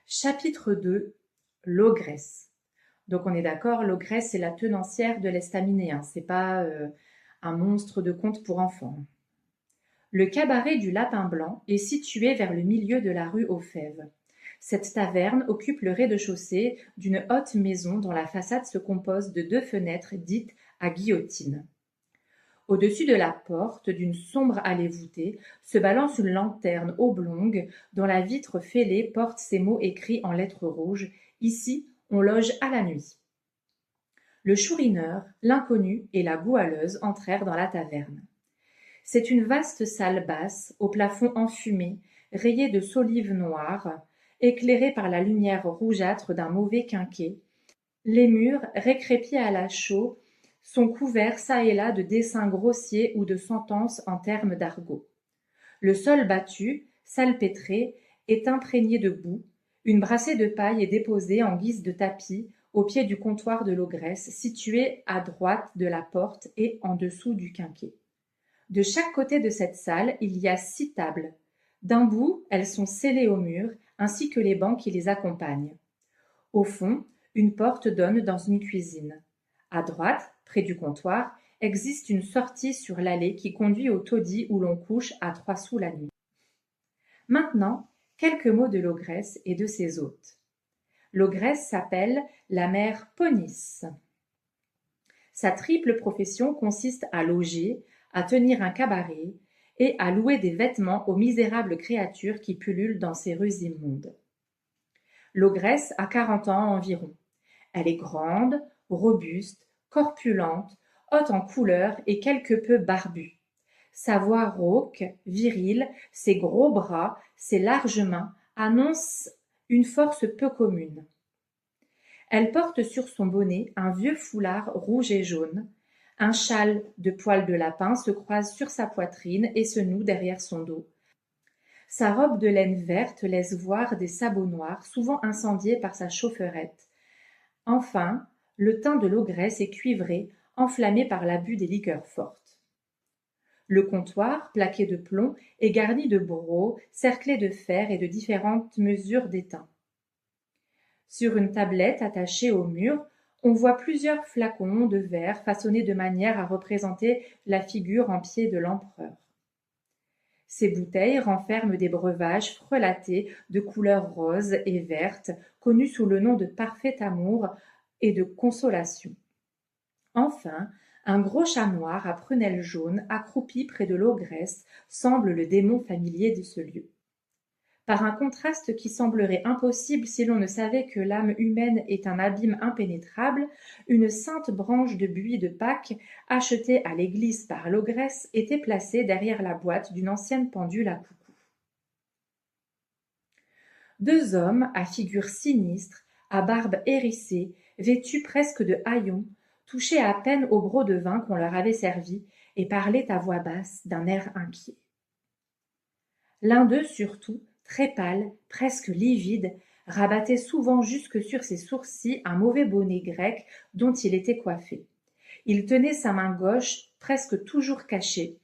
Chapitre 2. L'ogresse. Donc on est d'accord, l'ogresse c'est la tenancière de l'estaminet, hein, c'est pas un monstre de conte pour enfants. Le cabaret du Lapin Blanc est situé vers le milieu de la rue aux Fèves. Cette taverne occupe le rez-de-chaussée d'une haute maison dont la façade se compose de 2 fenêtres dites à guillotine. Au-dessus de la porte, d'une sombre allée voûtée, se balance une lanterne oblongue dont la vitre fêlée porte ces mots écrits en lettres rouges: Ici, on loge à la nuit. Le chourineur, l'inconnu et la goualeuse entrèrent dans la taverne. C'est une vaste salle basse, au plafond enfumé, rayée de solives noires, éclairée par la lumière rougeâtre d'un mauvais quinquet. Les murs, récrépis à la chaux, sont couverts çà et là de dessins grossiers ou de sentences en termes d'argot. Le sol battu, salpêtré, est imprégné de boue. Une brassée de paille est déposée en guise de tapis au pied du comptoir de l'ogresse, situé à droite de la porte et en dessous du quinquet. De chaque côté de cette salle, il y a 6 tables. D'un bout, elles sont scellées au mur, ainsi que les bancs qui les accompagnent. Au fond, une porte donne dans une cuisine. À droite, près du comptoir, existe une sortie sur l'allée qui conduit au taudis où l'on couche à 3 sous la nuit. Maintenant, quelques mots de l'ogresse et de ses hôtes. L'ogresse s'appelle la mère Ponisse. Sa triple profession consiste à loger, à tenir un cabaret et à louer des vêtements aux misérables créatures qui pullulent dans ces rues immondes. L'ogresse a 40 ans environ. Elle est grande, robuste, corpulente, haute en couleur et quelque peu barbue. Sa voix rauque, virile, ses gros bras, ses larges mains annoncent une force peu commune. Elle porte sur son bonnet un vieux foulard rouge et jaune. Un châle de poil de lapin se croise sur sa poitrine et se noue derrière son dos. Sa robe de laine verte laisse voir des sabots noirs, souvent incendiés par sa chaufferette. Enfin, le teint de l'ogresse est cuivré, enflammé par l'abus des liqueurs fortes. Le comptoir, plaqué de plomb, est garni de brocs, cerclé de fer et de différentes mesures d'étain. Sur une tablette attachée au mur, on voit plusieurs flacons de verre façonnés de manière à représenter la figure en pied de l'empereur. Ces bouteilles renferment des breuvages frelatés de couleurs roses et vertes, connus sous le nom de parfait amour et de consolation. Enfin, un gros chat noir à prunelles jaunes, accroupi près de l'ogresse, semble le démon familier de ce lieu. Par un contraste qui semblerait impossible si l'on ne savait que l'âme humaine est un abîme impénétrable, une sainte branche de buis de Pâques, achetée à l'église par l'ogresse, était placée derrière la boîte d'une ancienne pendule à coucou. 2 hommes à figure sinistre, à barbe hérissée, vêtus presque de haillons, touchaient à peine au broc de vin qu'on leur avait servi et parlaient à voix basse d'un air inquiet. L'un d'eux surtout, très pâle, presque livide, rabattait souvent jusque sur ses sourcils un mauvais bonnet grec dont il était coiffé. Il tenait sa main gauche presque toujours cachée,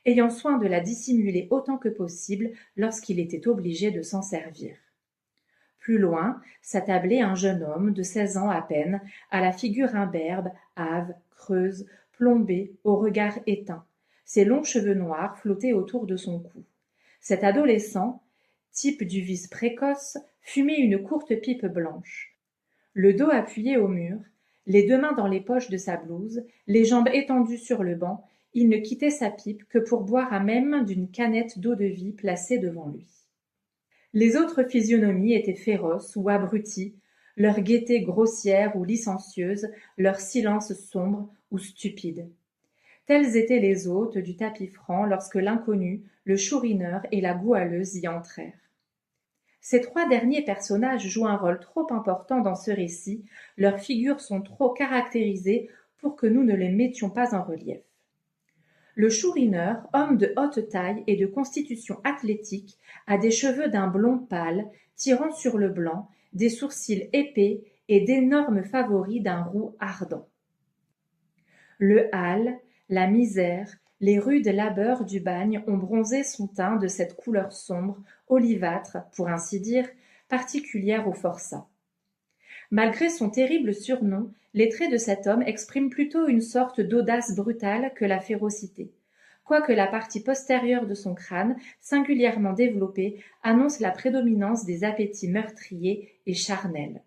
ayant soin de la dissimuler autant que possible lorsqu'il était obligé de s'en servir. Plus loin s'attablait un jeune homme de 16 ans à peine, à la figure imberbe, hâve, creuse, plombée, au regard éteint. Ses longs cheveux noirs flottaient autour de son cou. Cet adolescent, type du vice précoce, fumait une courte pipe blanche. Le dos appuyé au mur, les 2 mains dans les poches de sa blouse, les jambes étendues sur le banc, il ne quittait sa pipe que pour boire à même d'une canette d'eau-de-vie placée devant lui. Les autres physionomies étaient féroces ou abruties, leur gaieté grossière ou licencieuse, leur silence sombre ou stupide. Tels étaient les hôtes du tapis franc lorsque l'inconnu, le chourineur et la goualeuse y entrèrent. Ces 3 derniers personnages jouent un rôle trop important dans ce récit, leurs figures sont trop caractérisées pour que nous ne les mettions pas en relief. Le chourineur, homme de haute taille et de constitution athlétique, a des cheveux d'un blond pâle, tirant sur le blanc, des sourcils épais et d'énormes favoris d'un roux ardent. Le hâle, la misère, les rudes labeurs du bagne ont bronzé son teint de cette couleur sombre, olivâtre, pour ainsi dire, particulière aux forçats. Malgré son terrible surnom, les traits de cet homme expriment plutôt une sorte d'audace brutale que la férocité, quoique la partie postérieure de son crâne, singulièrement développée, annonce la prédominance des appétits meurtriers et charnels.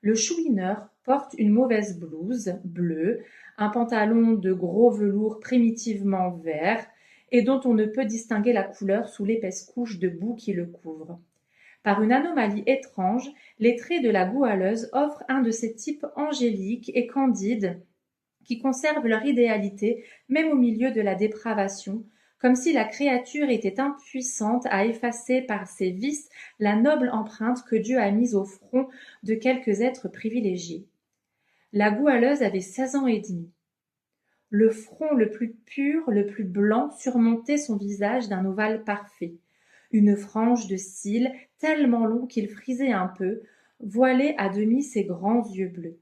Le chouineur porte une mauvaise blouse bleue, un pantalon de gros velours primitivement vert, et dont on ne peut distinguer la couleur sous l'épaisse couche de boue qui le couvre. Par une anomalie étrange, les traits de la goualeuse offrent un de ces types angéliques et candides qui conservent leur idéalité même au milieu de la dépravation, comme si la créature était impuissante à effacer par ses vices la noble empreinte que Dieu a mise au front de quelques êtres privilégiés. La goualeuse avait 16 ans et demi. Le front le plus pur, le plus blanc, surmontait son visage d'un ovale parfait. Une frange de cils, tellement long qu'il frisait un peu, voilait à demi ses grands yeux bleus.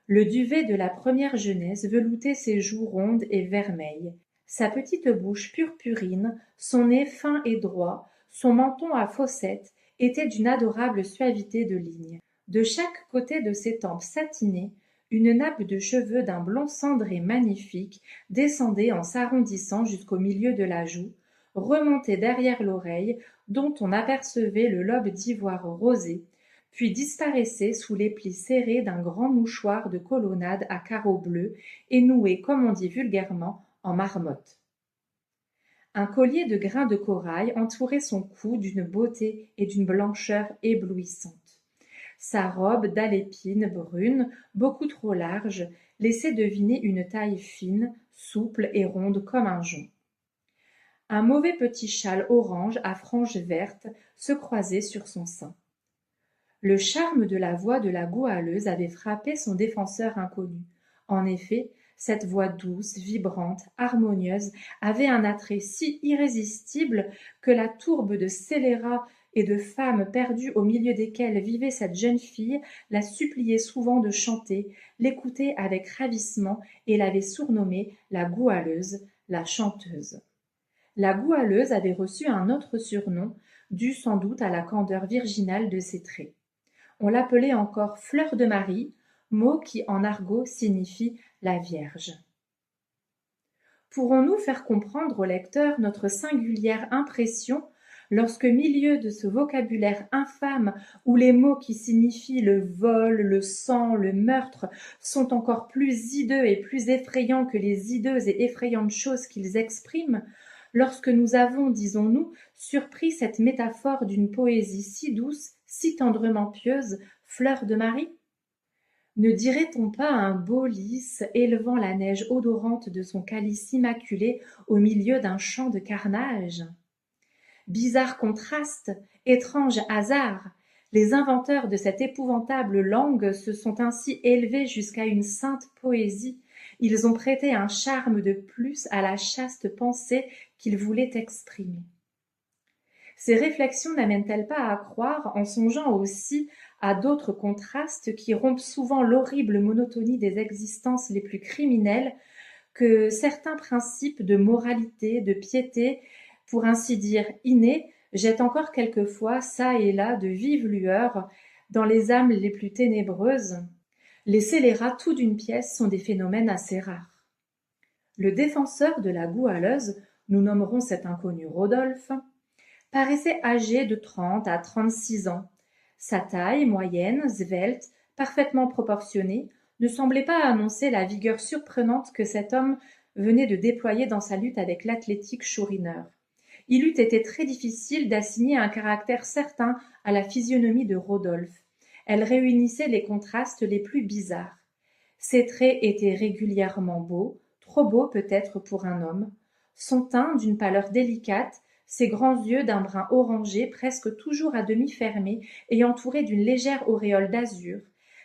Le duvet de la première jeunesse veloutait ses joues rondes et vermeilles, sa petite bouche purpurine, son nez fin et droit, son menton à fossettes étaient d'une adorable suavité de lignes. De chaque côté de ses tempes satinées, une nappe de cheveux d'un blond cendré magnifique descendait en s'arrondissant jusqu'au milieu de la joue, remontait derrière l'oreille, dont on apercevait le lobe d'ivoire rosé, puis disparaissait sous les plis serrés d'un grand mouchoir de colonnade à carreaux bleus et noué, comme on dit vulgairement, en marmotte. Un collier de grains de corail entourait son cou d'une beauté et d'une blancheur éblouissantes. Sa robe d'alépine brune, beaucoup trop large, laissait deviner une taille fine, souple et ronde comme un jonc. Un mauvais petit châle orange à franges vertes se croisait sur son sein. Le charme de la voix de la goualeuse avait frappé son défenseur inconnu. En effet, cette voix douce, vibrante, harmonieuse avait un attrait si irrésistible que la tourbe de scélérats et de femmes perdues au milieu desquelles vivait cette jeune fille la suppliait souvent de chanter, l'écoutait avec ravissement et l'avait surnommée la goualeuse, la chanteuse. La goualeuse avait reçu un autre surnom, dû sans doute à la candeur virginale de ses traits. On l'appelait encore Fleur de Marie, mot qui en argot signifie la Vierge. Pourrons-nous faire comprendre au lecteur notre singulière impression lorsque, milieu de ce vocabulaire infâme où les mots qui signifient le vol, le sang, le meurtre sont encore plus hideux et plus effrayants que les hideuses et effrayantes choses qu'ils expriment, lorsque nous avons, disons-nous, surpris cette métaphore d'une poésie si douce, si tendrement pieuse, Fleur de Marie? Ne dirait-on pas un beau lys élevant la neige odorante de son calice immaculé au milieu d'un champ de carnage? Bizarre contraste, étrange hasard! Les inventeurs de cette épouvantable langue se sont ainsi élevés jusqu'à une sainte poésie. Ils ont prêté un charme de plus à la chaste pensée qu'ils voulaient exprimer. Ces réflexions n'amènent-elles pas à croire, en songeant aussi à d'autres contrastes qui rompent souvent l'horrible monotonie des existences les plus criminelles, que certains principes de moralité, de piété, pour ainsi dire innés, jettent encore quelquefois çà et là de vives lueurs dans les âmes les plus ténébreuses? Les scélérats tout d'une pièce sont des phénomènes assez rares. Le défenseur de la goualeuse, nous nommerons cet inconnu Rodolphe, paraissait âgé de 30 à 36 ans. Sa taille, moyenne, svelte, parfaitement proportionnée, ne semblait pas annoncer la vigueur surprenante que cet homme venait de déployer dans sa lutte avec l'athlétique chourineur. Il eût été très difficile d'assigner un caractère certain à la physionomie de Rodolphe. Elle réunissait les contrastes les plus bizarres. Ses traits étaient régulièrement beaux, trop beaux peut-être pour un homme. Son teint d'une pâleur délicate, ses grands yeux d'un brun orangé presque toujours à demi fermés et entourés d'une légère auréole d'azur,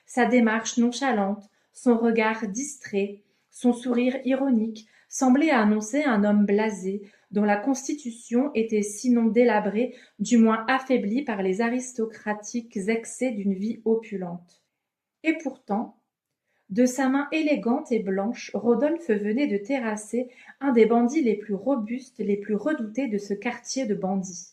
sa démarche nonchalante, son regard distrait, son sourire ironique, semblaient annoncer un homme blasé, dont la constitution était sinon délabrée, du moins affaiblie par les aristocratiques excès d'une vie opulente. Et pourtant, de sa main élégante et blanche, Rodolphe venait de terrasser un des bandits les plus robustes, les plus redoutés de ce quartier de bandits.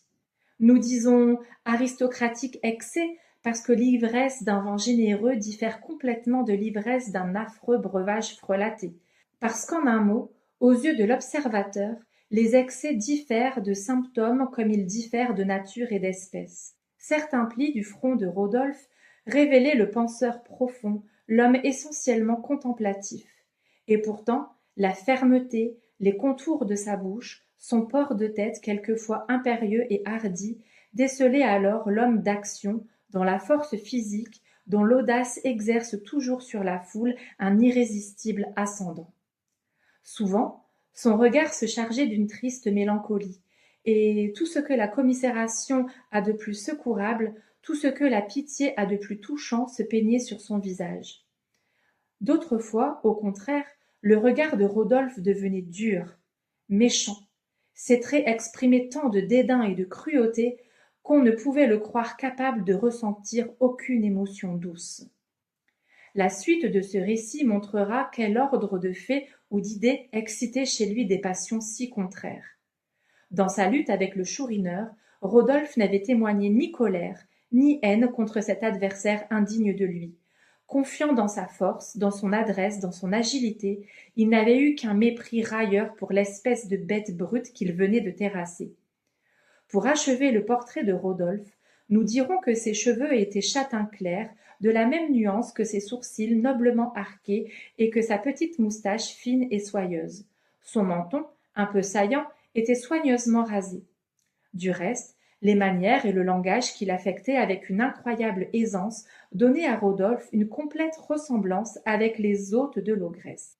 Nous disons aristocratique excès parce que l'ivresse d'un vin généreux diffère complètement de l'ivresse d'un affreux breuvage frelaté. Parce qu'en un mot, aux yeux de l'observateur, les excès diffèrent de symptômes comme ils diffèrent de nature et d'espèce. Certains plis du front de Rodolphe révélaient le penseur profond, l'homme essentiellement contemplatif. Et pourtant, la fermeté, les contours de sa bouche, son port de tête quelquefois impérieux et hardi, décelaient alors l'homme d'action, dont la force physique, dont l'audace exerce toujours sur la foule un irrésistible ascendant. Souvent, son regard se chargeait d'une triste mélancolie, et tout ce que la commisération a de plus secourable, tout ce que la pitié a de plus touchant se peignait sur son visage. D'autres fois, au contraire, le regard de Rodolphe devenait dur, méchant. Ses traits exprimaient tant de dédain et de cruauté qu'on ne pouvait le croire capable de ressentir aucune émotion douce. La suite de ce récit montrera quel ordre de faits ou d'idées excitait chez lui des passions si contraires. Dans sa lutte avec le Chourineur, Rodolphe n'avait témoigné ni colère, ni haine contre cet adversaire indigne de lui. Confiant dans sa force, dans son adresse, dans son agilité, il n'avait eu qu'un mépris railleur pour l'espèce de bête brute qu'il venait de terrasser. Pour achever le portrait de Rodolphe, nous dirons que ses cheveux étaient châtain clair, de la même nuance que ses sourcils noblement arqués et que sa petite moustache fine et soyeuse. Son menton, un peu saillant, était soigneusement rasé. Du reste, les manières et le langage qu'il affectait avec une incroyable aisance donnaient à Rodolphe une complète ressemblance avec les hôtes de l'ogresse.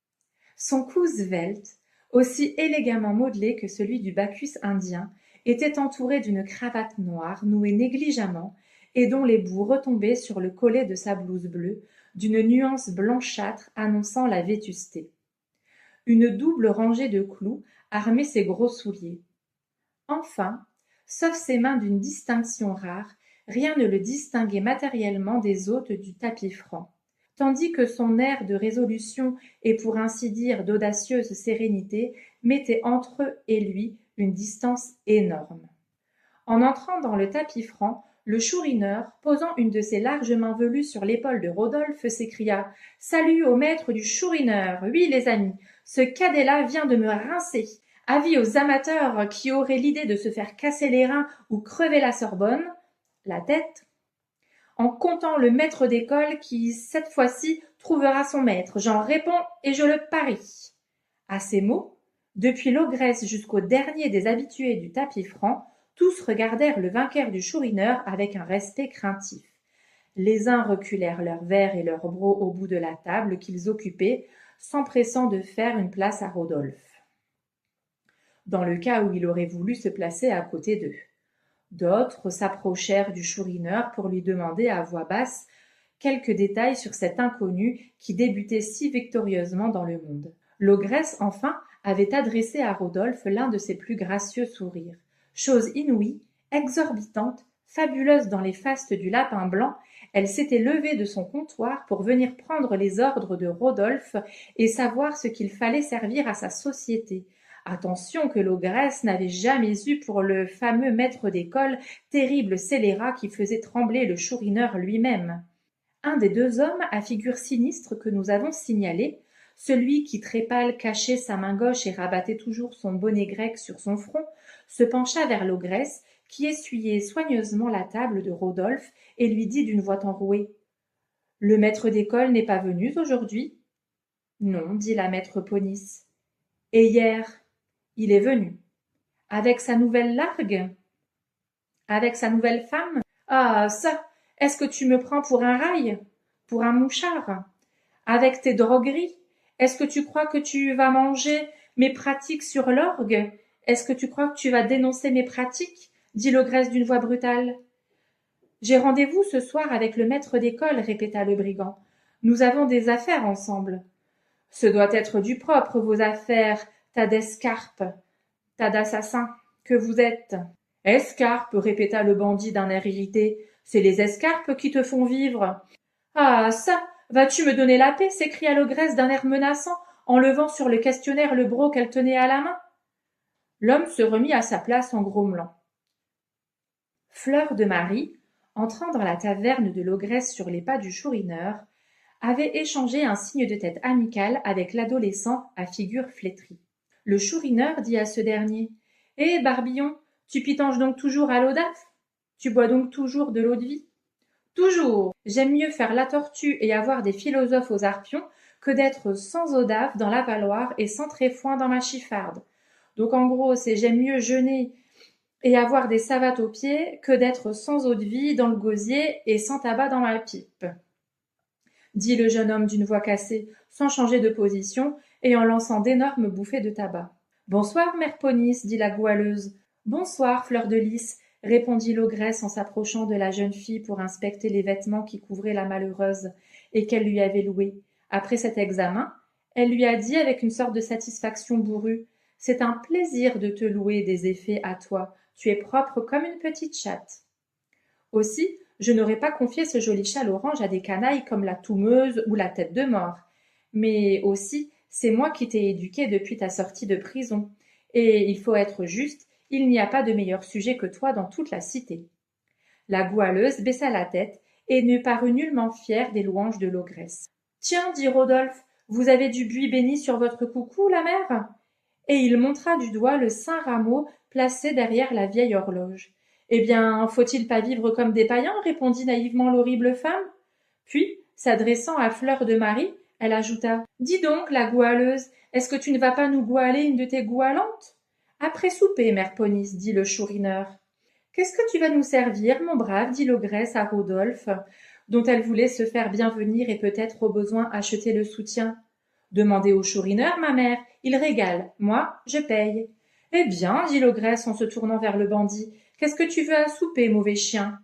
Son cou svelte, aussi élégamment modelé que celui du Bacchus indien, était entouré d'une cravate noire nouée négligemment et dont les bouts retombaient sur le collet de sa blouse bleue, d'une nuance blanchâtre annonçant la vétusté. Une double rangée de clous armait ses gros souliers. Enfin, sauf ses mains d'une distinction rare, rien ne le distinguait matériellement des hôtes du tapis franc, tandis que son air de résolution et pour ainsi dire d'audacieuse sérénité mettait entre eux et lui une distance énorme. En entrant dans le tapis franc, le Chourineur, posant une de ses larges mains velues sur l'épaule de Rodolphe, s'écria « Salut au maître du Chourineur! Oui, les amis, ce cadet-là vient de me rincer. Avis aux amateurs qui auraient l'idée de se faire casser les reins ou crever la Sorbonne, la tête, en comptant le maître d'école qui, cette fois-ci, trouvera son maître. J'en réponds et je le parie. » À ces mots, depuis l'ogresse jusqu'au dernier des habitués du tapis franc, tous regardèrent le vainqueur du Chourineur avec un respect craintif. Les uns reculèrent leurs verres et leurs brocs au bout de la table qu'ils occupaient, s'empressant de faire une place à Rodolphe, dans le cas où il aurait voulu se placer à côté d'eux. D'autres s'approchèrent du Chourineur pour lui demander à voix basse quelques détails sur cet inconnu qui débutait si victorieusement dans le monde. L'ogresse, enfin, avait adressé à Rodolphe l'un de ses plus gracieux sourires. Chose inouïe, exorbitante, fabuleuse dans les fastes du lapin blanc, elle s'était levée de son comptoir pour venir prendre les ordres de Rodolphe et savoir ce qu'il fallait servir à sa société. Attention que l'ogresse n'avait jamais eu pour le fameux maître d'école terrible scélérat qui faisait trembler le Chourineur lui-même. Un des deux hommes à figure sinistre que nous avons signalés, celui qui très pâle cachait sa main gauche et rabattait toujours son bonnet grec sur son front, se pencha vers l'ogresse qui essuyait soigneusement la table de Rodolphe et lui dit d'une voix enrouée « Le maître d'école n'est pas venu aujourd'hui ?» « Non, dit la maître Ponisse. »« Et hier ?»« Il est venu. »« Avec sa nouvelle largue ?»« Avec sa nouvelle femme ?»« Ah, ça, est-ce que tu me prends pour un raille? Pour un mouchard? Avec tes drogueries? Est-ce que tu crois que tu vas manger mes pratiques sur l'orgue? Est-ce que tu crois que tu vas dénoncer mes pratiques? Dit l'ogresse d'une voix brutale. J'ai rendez-vous ce soir avec le maître d'école, répéta le brigand. Nous avons des affaires ensemble. Ce doit être du propre, vos affaires, tas d'escarpes, tas d'assassins, que vous êtes. Escarpes, répéta le bandit d'un air irrité. C'est les escarpes qui te font vivre. Ah, ça, vas-tu me donner la paix? S'écria l'ogresse d'un air menaçant, en levant sur le questionnaire le broc qu'elle tenait à la main. L'homme se remit à sa place en grommelant. Fleur de Marie, entrant dans la taverne de l'ogresse sur les pas du Chourineur, avait échangé un signe de tête amical avec l'adolescent à figure flétrie. Le Chourineur dit à ce dernier: « Eh, Barbillon, tu pitanches donc toujours à l'eau d'af? Tu bois donc toujours de l'eau de vie? » Toujours. J'aime mieux faire la tortue et avoir des philosophes aux arpions que d'être sans eau d'af dans l'avaloir et sans tréfoin dans ma chiffarde. Donc en gros, c'est j'aime mieux jeûner et avoir des savates aux pieds que d'être sans eau de vie dans le gosier et sans tabac dans ma pipe, dit le jeune homme d'une voix cassée, sans changer de position et en lançant d'énormes bouffées de tabac. Bonsoir, mère Ponisse, dit la goualeuse. Bonsoir, Fleur de Lys, répondit l'ogresse en s'approchant de la jeune fille pour inspecter les vêtements qui couvraient la malheureuse et qu'elle lui avait loués. Après cet examen, elle lui a dit avec une sorte de satisfaction bourrue: « C'est un plaisir de te louer des effets à toi. Tu es propre comme une petite chatte. Aussi, je n'aurais pas confié ce joli châle orange à des canailles comme la Toumeuse ou la Tête de Mort. Mais aussi, c'est moi qui t'ai éduquée depuis ta sortie de prison. Et il faut être juste, il n'y a pas de meilleur sujet que toi dans toute la cité. » La goualeuse baissa la tête et ne parut nullement fière des louanges de l'ogresse. « Tiens, dit Rodolphe, vous avez du buis béni sur votre coucou, la mère ?» Et il montra du doigt le saint rameau placé derrière la vieille horloge. « Eh bien, faut-il pas vivre comme des païens ?» répondit naïvement l'horrible femme. Puis, s'adressant à Fleur de Marie, elle ajouta: « Dis donc, la goualeuse, est-ce que tu ne vas pas nous goualer une de tes goualantes ?»« Après souper, mère Ponisse, dit le Chourineur. »« Qu'est-ce que tu vas nous servir, mon brave ?» dit l'ogresse à Rodolphe, dont elle voulait se faire bien venir et peut-être au besoin acheter le soutien. « Demandez au Chourineur, ma mère, il régale, moi, je paye. »« Eh bien, dit l'ogresse en se tournant vers le bandit, qu'est-ce que tu veux à souper, mauvais chien ?»«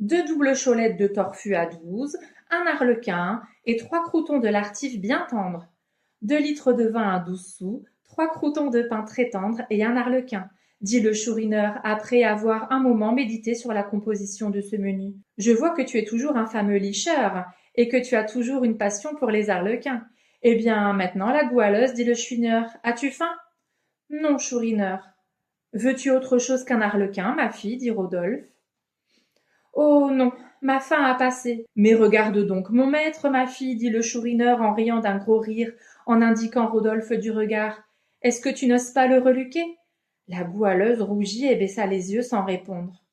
2 doubles cholettes de torfus à 12, un arlequin et 3 croûtons de l'artif bien tendres, 2 litres de vin à 12 sous, 3 croûtons de pain très tendres et un arlequin, dit le Chourineur après avoir un moment médité sur la composition de ce menu. Je vois que tu es toujours un fameux licheur et que tu as toujours une passion pour les arlequins. Eh bien, maintenant, la goualeuse, dit le Chourineur, as-tu faim? Non, Chourineur. Veux-tu autre chose qu'un arlequin, ma fille, dit Rodolphe. Oh non, ma faim a passé. Mais regarde donc mon maître, ma fille, dit le Chourineur en riant d'un gros rire, en indiquant Rodolphe du regard. Est-ce que tu n'oses pas le reluquer? La goualeuse rougit et baissa les yeux sans répondre.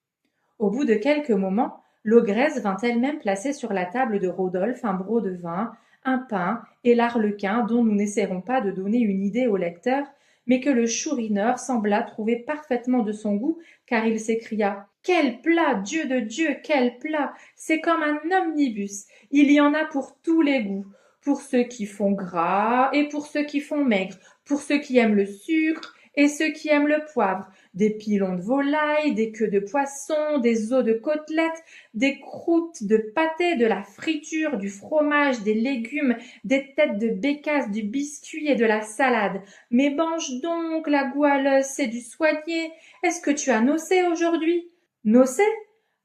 Au bout de quelques moments, l'ogresse vint elle-même placer sur la table de Rodolphe un broc de vin, un pain et l'arlequin dont nous n'essaierons pas de donner une idée au lecteur, mais que le Chourineur sembla trouver parfaitement de son goût, car il s'écria: « Quel plat, Dieu de Dieu, quel plat! C'est comme un omnibus, il y en a pour tous les goûts, pour ceux qui font gras et pour ceux qui font maigre, pour ceux qui aiment le sucre et ceux qui aiment le poivre, des pilons de volaille, des queues de poisson, des os de côtelettes, des croûtes de pâté, de la friture, du fromage, des légumes, des têtes de bécasse, du biscuit et de la salade. Mais mange donc, la goualeuse, c'est du soigné. Est-ce que tu as nocé aujourd'hui? Nocé?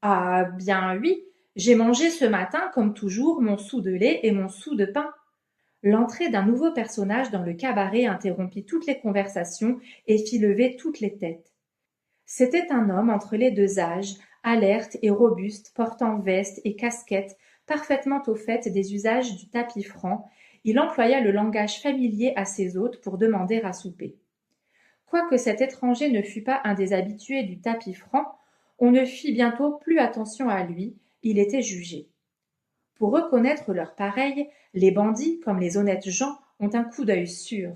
Ah bien oui, j'ai mangé ce matin, comme toujours, mon sou de lait et mon sou de pain. L'entrée d'un nouveau personnage dans le cabaret interrompit toutes les conversations et fit lever toutes les têtes. C'était un homme entre les 2 âges, alerte et robuste, portant veste et casquette, parfaitement au fait des usages du tapis franc. Il employa le langage familier à ses hôtes pour demander à souper. Quoique cet étranger ne fût pas un des habitués du tapis franc, on ne fit bientôt plus attention à lui, il était jugé. Pour reconnaître leurs pareils, les bandits, comme les honnêtes gens, ont un coup d'œil sûr.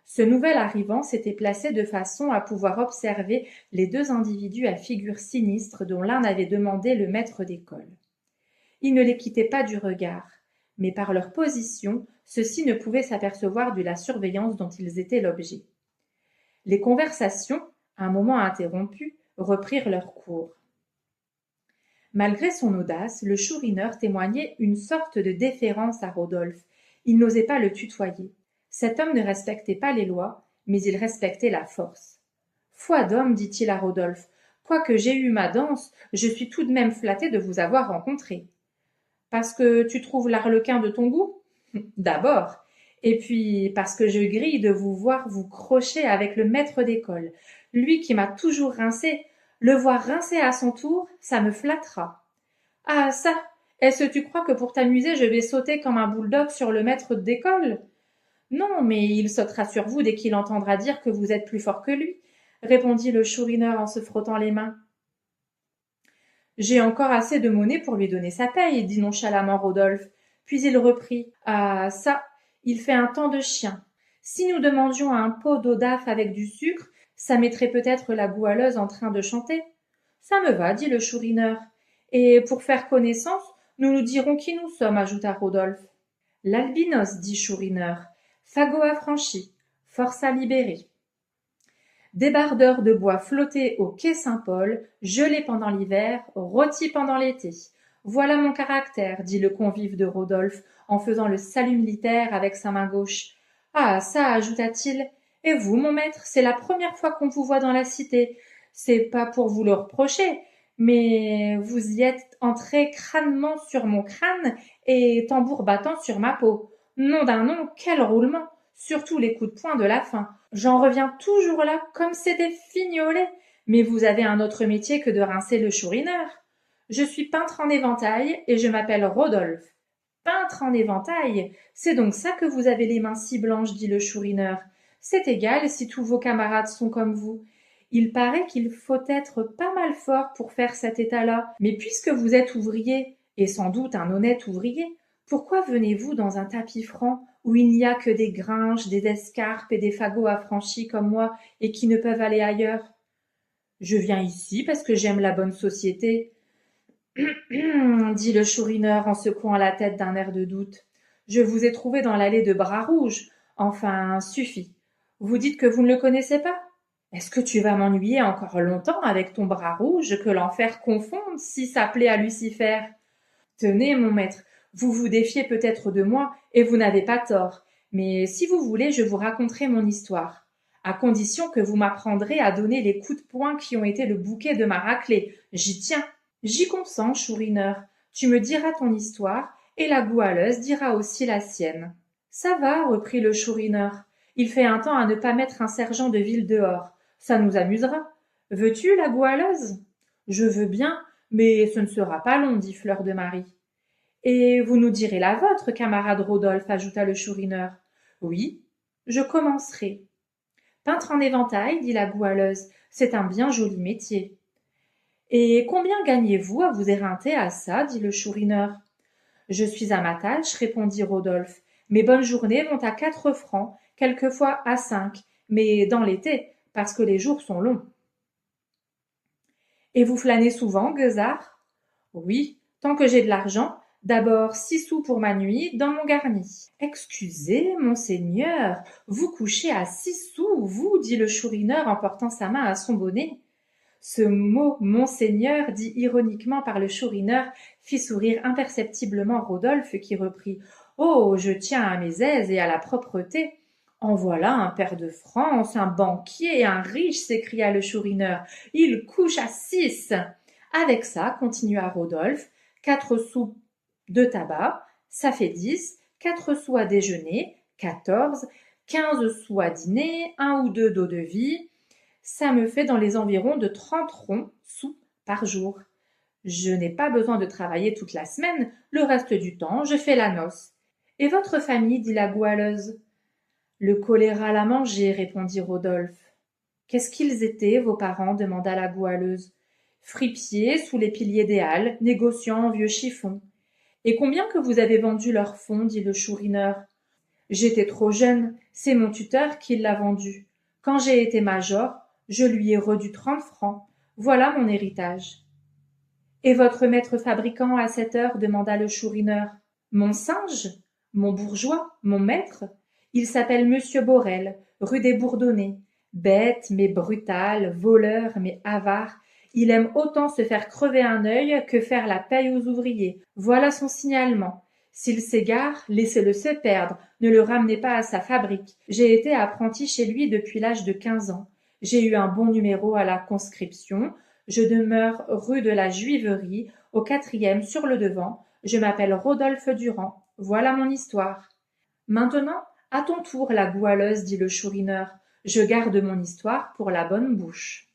Ce nouvel arrivant s'était placé de façon à pouvoir observer les 2 individus à figure sinistre dont l'un avait demandé le maître d'école. Il ne les quittait pas du regard, mais par leur position, ceux-ci ne pouvaient s'apercevoir de la surveillance dont ils étaient l'objet. Les conversations, un moment interrompues, reprirent leur cours. Malgré son audace, le Chourineur témoignait une sorte de déférence à Rodolphe. Il n'osait pas le tutoyer. Cet homme ne respectait pas les lois, mais il respectait la force. « Foi d'homme, dit-il à Rodolphe, quoique j'aie eu ma danse, je suis tout de même flatté de vous avoir rencontré. Parce que tu trouves l'arlequin de ton goût? D'abord. Et puis parce que je grille de vous voir vous crocher avec le maître d'école, lui qui m'a toujours rincé, Le voir rincer à son tour, ça me flattera. Ah ça, est-ce que tu crois que pour t'amuser je vais sauter comme un bouledogue sur le maître d'école? Non, mais il sautera sur vous dès qu'il entendra dire que vous êtes plus fort que lui, répondit le chourineur en se frottant les mains. J'ai encore assez de monnaie pour lui donner sa paye, dit nonchalamment Rodolphe. Puis il reprit. Ah ça, il fait un temps de chien. Si nous demandions un pot d'eau d'aff avec du sucre, ça mettrait peut-être la goualeuse en train de chanter. Ça me va, dit le chourineur. Et pour faire connaissance, nous nous dirons qui nous sommes, ajouta Rodolphe. L'albinos, dit Chourineur, fagot affranchi, forçat libéré. Débardeur de bois flotté au quai Saint-Paul, gelé pendant l'hiver, rôti pendant l'été. Voilà mon caractère, dit le convive de Rodolphe, en faisant le salut militaire avec sa main gauche. Ah, ça, ajouta-t-il. Et vous, mon maître, c'est la première fois qu'on vous voit dans la cité. C'est pas pour vous le reprocher, mais vous y êtes entré crânement sur mon crâne et tambour battant sur ma peau. Nom d'un nom, quel roulement! Surtout les coups de poing de la fin. J'en reviens toujours là, comme c'est des fignolets. Mais vous avez un autre métier que de rincer le chourineur. Je suis peintre en éventail et je m'appelle Rodolphe. Peintre en éventail, c'est donc ça que vous avez les mains si blanches, dit le chourineur. C'est égal si tous vos camarades sont comme vous. Il paraît qu'il faut être pas mal fort pour faire cet état-là. Mais puisque vous êtes ouvrier, et sans doute un honnête ouvrier, pourquoi venez-vous dans un tapis franc où il n'y a que des grinches, des escarpes et des fagots affranchis comme moi et qui ne peuvent aller ailleurs? Je viens ici parce que j'aime la bonne société, dit le chourineur en secouant la tête d'un air de doute. Je vous ai trouvé dans l'allée de Bras-Rouge. Enfin, suffit. Vous dites que vous ne le connaissez pas? Est-ce que tu vas m'ennuyer encore longtemps avec ton bras rouge que l'enfer confonde si ça plaît à Lucifer? Tenez, mon maître, vous vous défiez peut-être de moi, et vous n'avez pas tort, mais si vous voulez, je vous raconterai mon histoire, à condition que vous m'apprendrez à donner les coups de poing qui ont été le bouquet de ma raclée. J'y tiens. J'y consens, chourineur. Tu me diras ton histoire, et la goualeuse dira aussi la sienne. Ça va, reprit le chourineur. Il fait un temps à ne pas mettre un sergent de ville dehors. Ça nous amusera. Veux-tu, la goualeuse? Je veux bien, mais ce ne sera pas long, dit Fleur de Marie. Et vous nous direz la vôtre, camarade Rodolphe, ajouta le chourineur. Oui, je commencerai. Peintre en éventail, dit la goualeuse, c'est un bien joli métier. Et combien gagnez-vous à vous éreinter à ça, dit le chourineur. Je suis à ma tâche, répondit Rodolphe. Mes bonnes journées vont à 4 francs, quelquefois à 5, mais dans l'été, parce que les jours sont longs. Et vous flânez souvent, gueusard? Oui, tant que j'ai de l'argent, d'abord 6 sous pour ma nuit dans mon garni. Excusez, monseigneur, vous couchez à 6 sous, vous, dit le chourineur en portant sa main à son bonnet. Ce mot monseigneur, dit ironiquement par le chourineur, fit sourire imperceptiblement Rodolphe qui reprit. Oh, je tiens à mes aises et à la propreté. En voilà un pair de France, un banquier, un riche, s'écria le chourineur. Il couche à 6. Avec ça, continua Rodolphe, 4 sous de tabac, ça fait 10, 4 sous à déjeuner, 14, 15 sous à dîner, 1 ou 2 d'eau-de-vie, ça me fait dans les environs de 30 ronds sous par jour. Je n'ai pas besoin de travailler toute la semaine, le reste du temps, je fais la noce. Et votre famille, dit la goualeuse. Le choléra l'a mangé, répondit Rodolphe. Qu'est-ce qu'ils étaient, vos parents? Demanda la goualeuse. Fripiers sous les piliers des Halles, négociant en vieux chiffons. Et combien que vous avez vendu leur fonds? Dit le chourineur. J'étais trop jeune, c'est mon tuteur qui l'a vendu. Quand j'ai été major, je lui ai redû 30 francs. Voilà mon héritage. Et votre maître fabricant à cette heure? Demanda le chourineur. Mon singe? Mon bourgeois? Mon maître? Il s'appelle Monsieur Borel, rue des Bourdonnais. Bête, mais brutal, voleur, mais avare. Il aime autant se faire crever un œil que faire la paye aux ouvriers. Voilà son signalement. S'il s'égare, laissez-le se perdre, ne le ramenez pas à sa fabrique. J'ai été apprenti chez lui depuis l'âge de 15 ans. J'ai eu un bon numéro à la conscription. Je demeure rue de la Juiverie, au 4e sur le devant. Je m'appelle Rodolphe Durand. Voilà mon histoire. Maintenant, à ton tour, la goualeuse, dit le chourineur. Je garde mon histoire pour la bonne bouche.